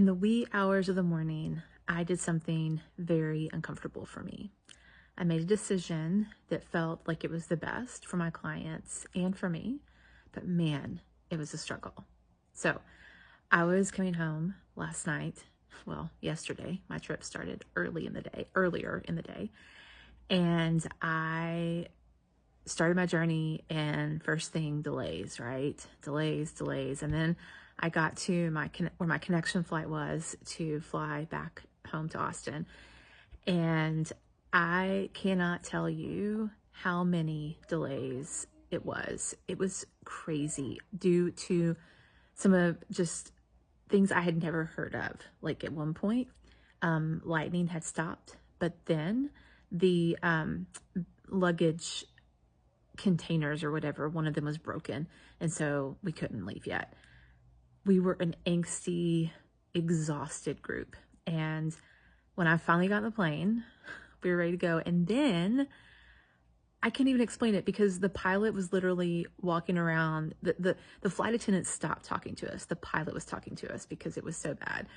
the wee hours of the morning, I did something very uncomfortable for me. I made a decision that felt like it was the best for my clients and for me, but man, it was a struggle. So I was coming home last night. Well, yesterday, my trip started earlier in the day, and I started my journey, and first thing, delays, right? Delays. And then I got to where my connection flight was to fly back home to Austin. And I cannot tell you how many delays it was. It was crazy due to some of just things I had never heard of. Like at one point, lightning had stopped, but then the luggage containers or whatever, one of them was broken, and so we couldn't leave yet. We were an angsty, exhausted group, and when I finally got on the plane, we were ready to go, and then I can't even explain it because the pilot was literally walking around. The flight attendant stopped talking to us. The pilot was talking to us because it was so bad.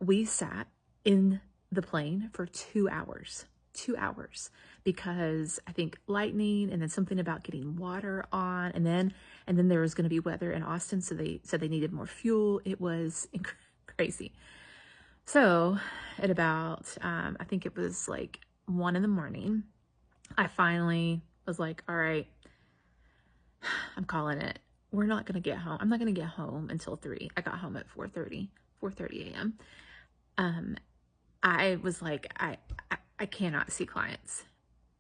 We sat in the plane for 2 hours. 2 hours, because I think lightning, and then something about getting water on, and then there was going to be weather in Austin, so they said they needed more fuel. It was crazy. So at about I think it was like 1 a.m, I finally was like, all right, I'm calling it. We're not going to get home. I'm not going to get home until 3. I got home at 4:30 a.m. I was like, I cannot see clients,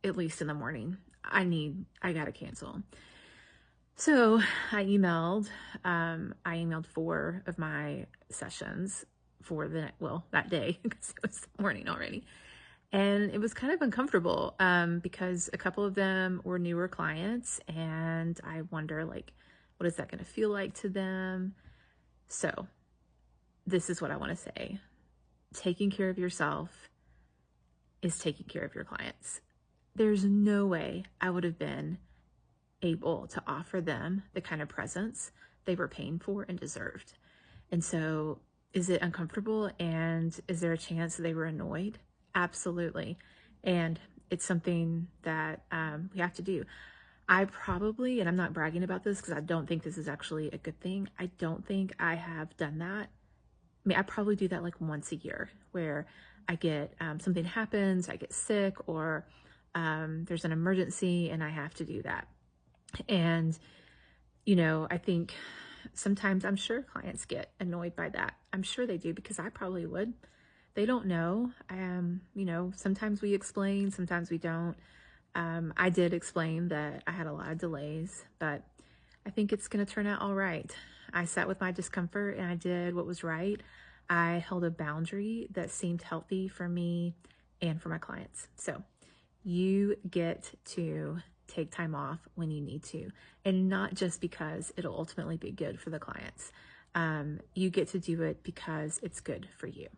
at least in the morning. I gotta cancel. So I emailed 4 of my sessions for that day, because it was the morning already. And it was kind of uncomfortable, because a couple of them were newer clients, and I wonder, like, what is that going to feel like to them? So this is what I want to say. Taking care of yourself is taking care of your clients. There's no way I would have been able to offer them the kind of presence they were paying for and deserved. And so, is it uncomfortable? And is there a chance they were annoyed? Absolutely. And it's something that we have to do. I probably, and I'm not bragging about this because I don't think this is actually a good thing, I don't think I have done that. I mean, I probably do that like once a year, where I get something happens, I get sick, or there's an emergency and I have to do that. And, I think sometimes, I'm sure clients get annoyed by that. I'm sure they do, because I probably would. They don't know. Sometimes we explain, sometimes we don't. I did explain that I had a lot of delays, but I think it's going to turn out all right. I sat with my discomfort and I did what was right. I held a boundary that seemed healthy for me and for my clients. So you get to take time off when you need to, and not just because it'll ultimately be good for the clients. You get to do it because it's good for you.